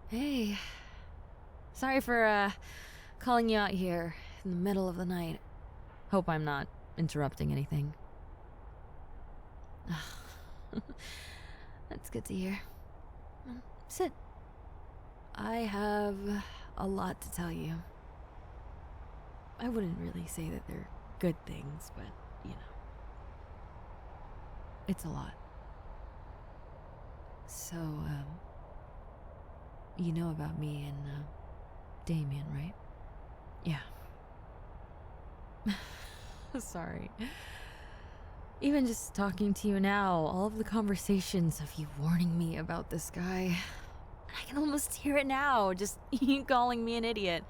Hey. Sorry for, calling you out here in the middle of the night. Hope I'm not interrupting anything. That's good to hear. Sit. I have a lot to tell you. I wouldn't really say that they're good things, but, it's a lot. So, you know about me and, Damian, right? Yeah. Sorry. Even just talking to you now, all of the conversations of you warning me about this guy, I can almost hear it now, just you calling me an idiot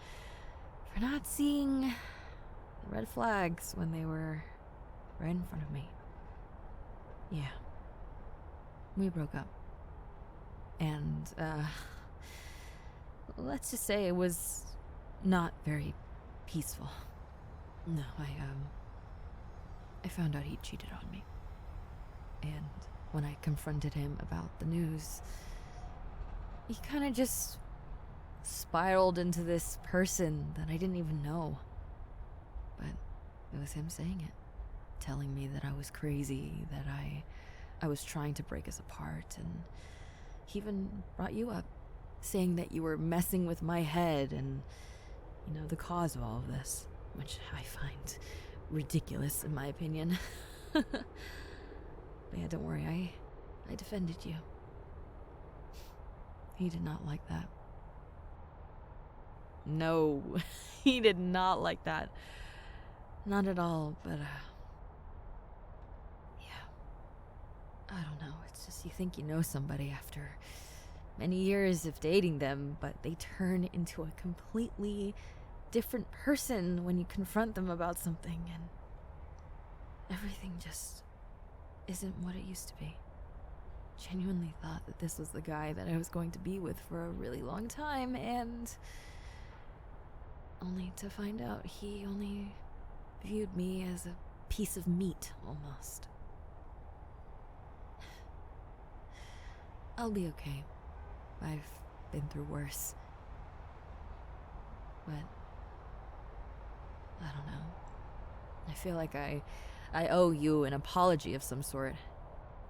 for not seeing the red flags when they were right in front of me. Yeah. We broke up. And, let's just say it was not very peaceful. No, I found out he cheated on me. And when I confronted him about the news, he kind of just spiraled into this person that I didn't even know. But it was him saying it, telling me that I was crazy, that I was trying to break us apart, and he even brought you up, saying that you were messing with my head and, the cause of all of this, which I find ridiculous in my opinion. But yeah, don't worry, I defended you. He did not like that. No, he did not like that. Not at all, but, yeah. I don't know, it's just you think you know somebody after many years of dating them, but they turn into a completely different person when you confront them about something, and everything just isn't what it used to be. Genuinely thought that this was the guy that I was going to be with for a really long time, and only to find out he only viewed me as a piece of meat, almost. I'll be okay. I've been through worse. But I don't know. I feel like I owe you an apology of some sort.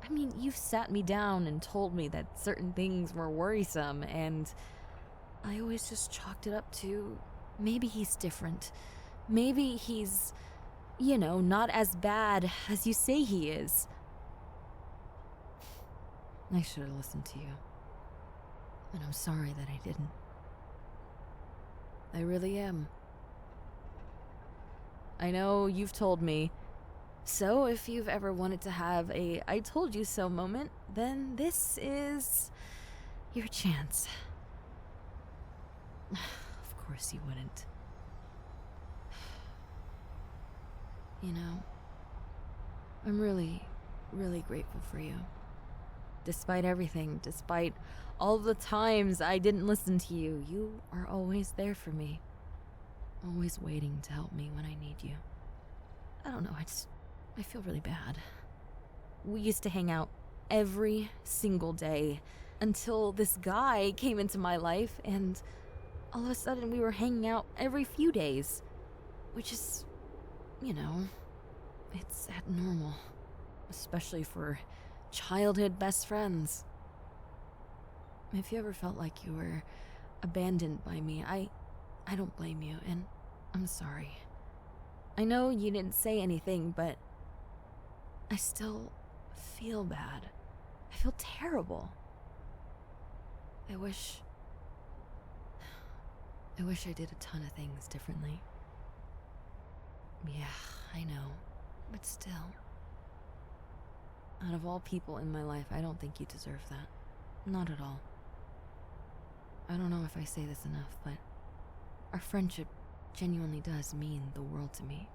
I mean, you've sat me down and told me that certain things were worrisome, and I always just chalked it up to maybe he's different. Maybe he's, not as bad as you say he is. I should have listened to you. And I'm sorry that I didn't. I really am. I know you've told me. So if you've ever wanted to have a I told you so moment, then this is your chance. Of course you wouldn't. I'm really, really grateful for you. Despite everything, despite all the times I didn't listen to you, you are always there for me. Always waiting to help me when I need you. I don't know, I feel really bad. We used to hang out every single day until this guy came into my life, and all of a sudden we were hanging out every few days, which is, it's abnormal, especially for childhood best friends. If you ever felt like you were abandoned by me, I don't blame you, and I'm sorry. I know you didn't say anything, but I still feel bad. I feel terrible. I wish I did a ton of things differently. Yeah, I know, but still. Out of all people in my life, I don't think you deserve that. Not at all. I don't know if I say this enough, but our friendship genuinely does mean the world to me.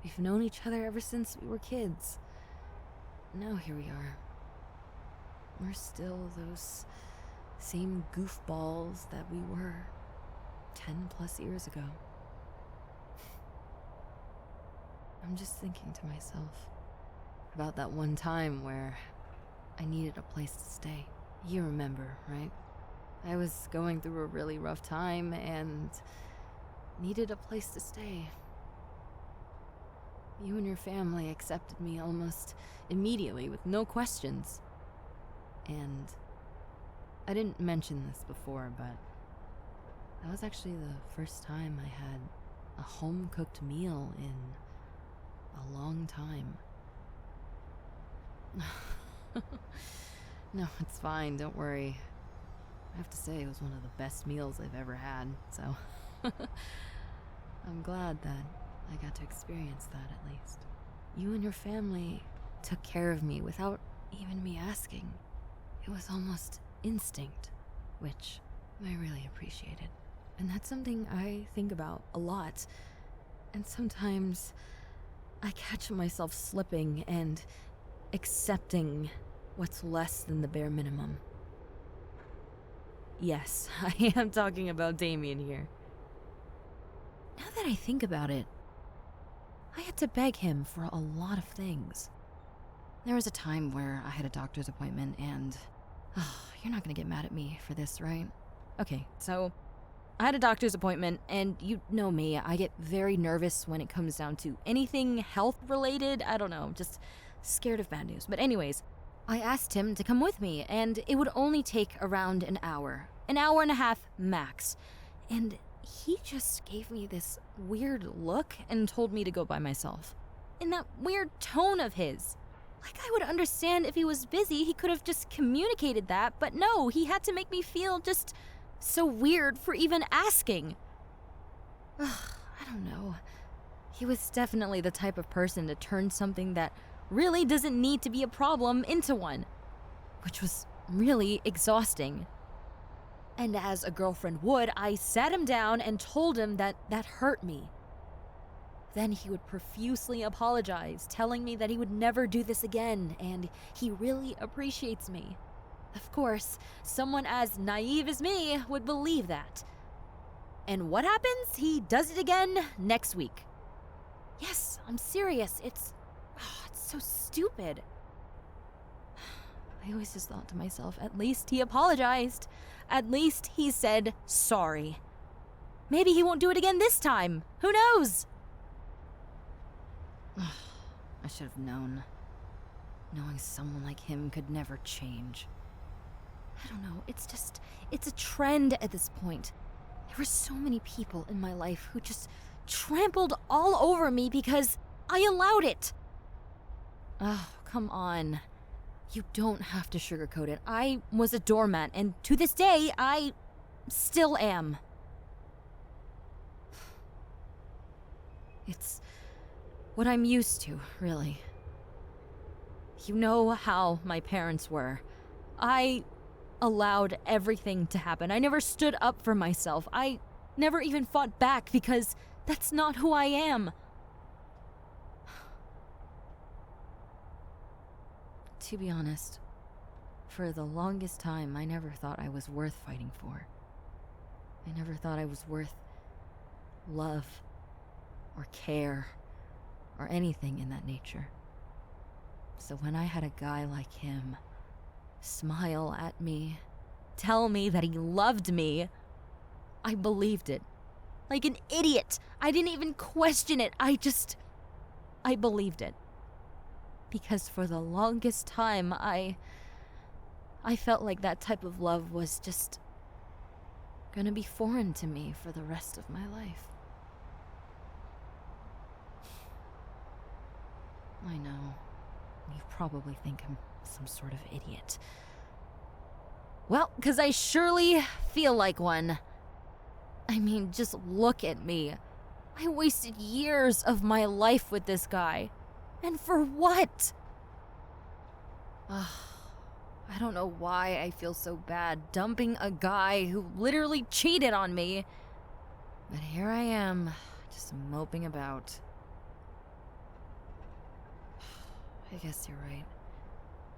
We've known each other ever since we were kids. Now here we are. We're still those same goofballs that we were 10 plus years ago. I'm just thinking to myself about that one time where I needed a place to stay. You remember, right? I was going through a really rough time and needed a place to stay. You and your family accepted me almost immediately with no questions. And I didn't mention this before, but that was actually the first time I had a home-cooked meal in a long time. No, it's fine, don't worry. I have to say, it was one of the best meals I've ever had, so I'm glad that I got to experience that at least. You and your family took care of me without even me asking. It was almost instinct, which I really appreciated. And that's something I think about a lot. And sometimes I catch myself slipping and accepting what's less than the bare minimum. Yes, I am talking about Damian here. Now that I think about it, I had to beg him for a lot of things. There was a time where I had a doctor's appointment and... you're not gonna get mad at me for this, right? Okay, so I had a doctor's appointment, and you know me, I get very nervous when it comes down to anything health-related. I don't know, just scared of bad news. But anyways, I asked him to come with me, and it would only take around an hour and a half max. And he just gave me this weird look and told me to go by myself. In that weird tone of his. Like I would understand if he was busy, he could have just communicated that, but no, he had to make me feel just so weird for even asking. I don't know. He was definitely the type of person to turn something that really doesn't need to be a problem into one, which was really exhausting. And as a girlfriend would, I sat him down and told him that hurt me. Then he would profusely apologize, telling me that he would never do this again, and he really appreciates me. Of course, someone as naive as me would believe that. And what happens? He does it again next week. Yes, I'm serious. It's so stupid. I always just thought to myself, at least he apologized. At least he said sorry. Maybe he won't do it again this time. Who knows? I should have known. Knowing someone like him could never change. I don't know, it's a trend at this point. There were so many people in my life who just trampled all over me because I allowed it. Oh, come on. You don't have to sugarcoat it. I was a doormat, and to this day, I still am. It's what I'm used to, really. You know how my parents were. I allowed everything to happen. I never stood up for myself. I never even fought back because that's not who I am. To be honest, for the longest time, I never thought I was worth fighting for. I never thought I was worth love or care or anything in that nature. So when I had a guy like him smile at me, tell me that he loved me, I believed it. Like an idiot. I didn't even question it. I believed it. Because for the longest time, I felt like that type of love was just gonna be foreign to me for the rest of my life. I know. You probably think I'm some sort of idiot. Well, 'cause I surely feel like one. I mean, just look at me. I wasted years of my life with this guy. And for what? I don't know why I feel so bad dumping a guy who literally cheated on me. But here I am, just moping about. I guess you're right.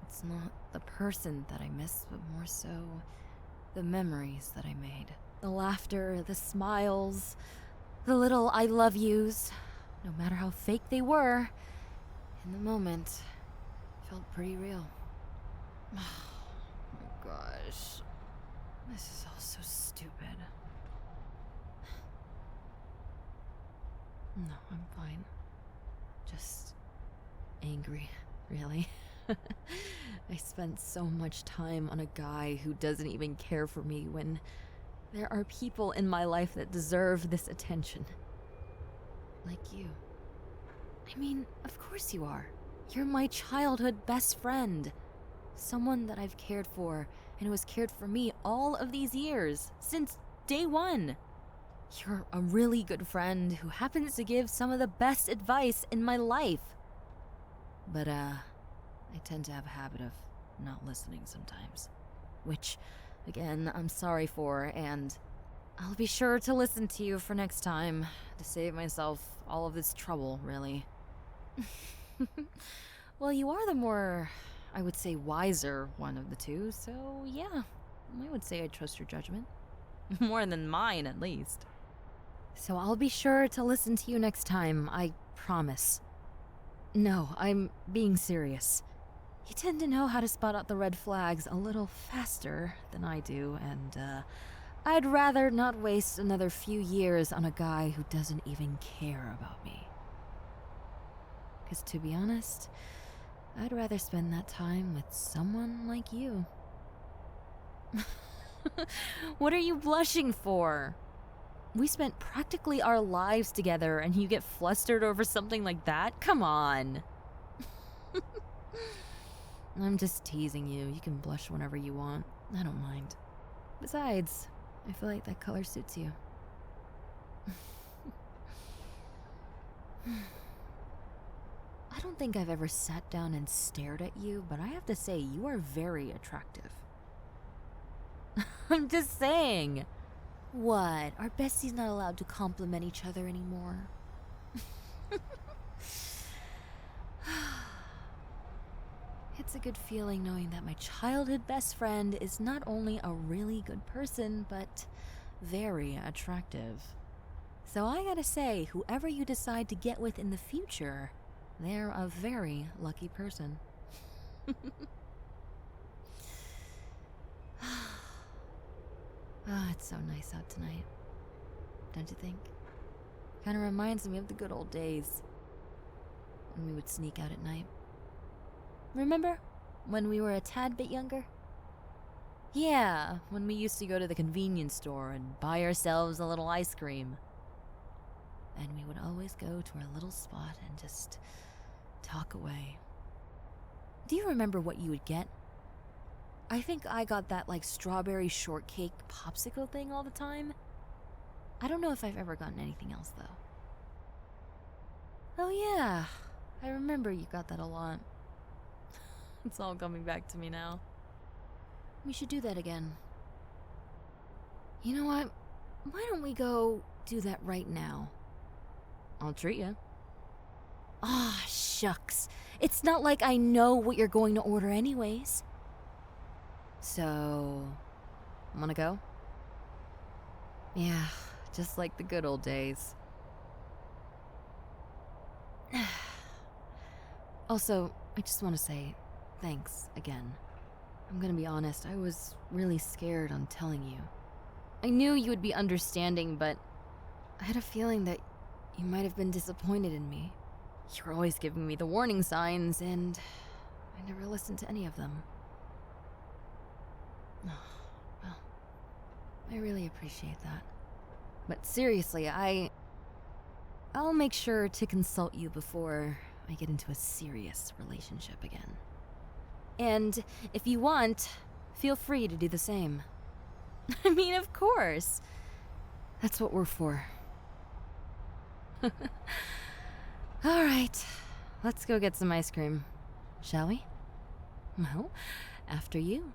It's not the person that I miss, but more so the memories that I made. The laughter, the smiles, the little I love yous, no matter how fake they were, in the moment, felt pretty real. Oh my gosh. This is all so stupid. No, I'm fine. Just angry, really. I spent so much time on a guy who doesn't even care for me when there are people in my life that deserve this attention. Like you. I mean, of course you are. You're my childhood best friend. Someone that I've cared for and who has cared for me all of these years, since day one. You're a really good friend who happens to give some of the best advice in my life. But, I tend to have a habit of not listening sometimes. Which, again, I'm sorry for, and I'll be sure to listen to you for next time, to save myself all of this trouble, really. Well, you are the more, I would say, wiser one of the two, so yeah, I would say I trust your judgment. More than mine, at least. So I'll be sure to listen to you next time, I promise. No, I'm being serious. You tend to know how to spot out the red flags a little faster than I do, and, I'd rather not waste another few years on a guy who doesn't even care about me. 'Cause to be honest, I'd rather spend that time with someone like you. What are you blushing for? We spent practically our lives together and you get flustered over something like that? Come on. I'm just teasing you. You can blush whenever you want. I don't mind. Besides, I feel like that color suits you. I don't think I've ever sat down and stared at you, but I have to say, you are very attractive. I'm just saying. What? Our besties not allowed to compliment each other anymore? It's a good feeling knowing that my childhood best friend is not only a really good person, but very attractive. So I gotta say, whoever you decide to get with in the future, they're a very lucky person. Ah, it's so nice out tonight. Don't you think? Kind of reminds me of the good old days when we would sneak out at night. Remember when we were a tad bit younger? Yeah, when we used to go to the convenience store and buy ourselves a little ice cream. And we would always go to our little spot and just talk away. Do you remember what you would get? I think I got that like strawberry shortcake popsicle thing all the time. I don't know if I've ever gotten anything else though. Oh yeah, I remember you got that a lot. It's all coming back to me now. We should do that again. You know what? Why don't we go do that right now? I'll treat you. Ah, shucks. It's not like I know what you're going to order anyways. So, wanna go? Yeah, just like the good old days. Also, I just want to say thanks again. I'm gonna be honest, I was really scared on telling you. I knew you would be understanding, but I had a feeling that you might have been disappointed in me. You were always giving me the warning signs, and I never listened to any of them. Oh, well, I really appreciate that. But seriously, I'll make sure to consult you before I get into a serious relationship again. And if you want, feel free to do the same. I mean, of course. That's what we're for. All right, let's go get some ice cream, shall we? Well, after you.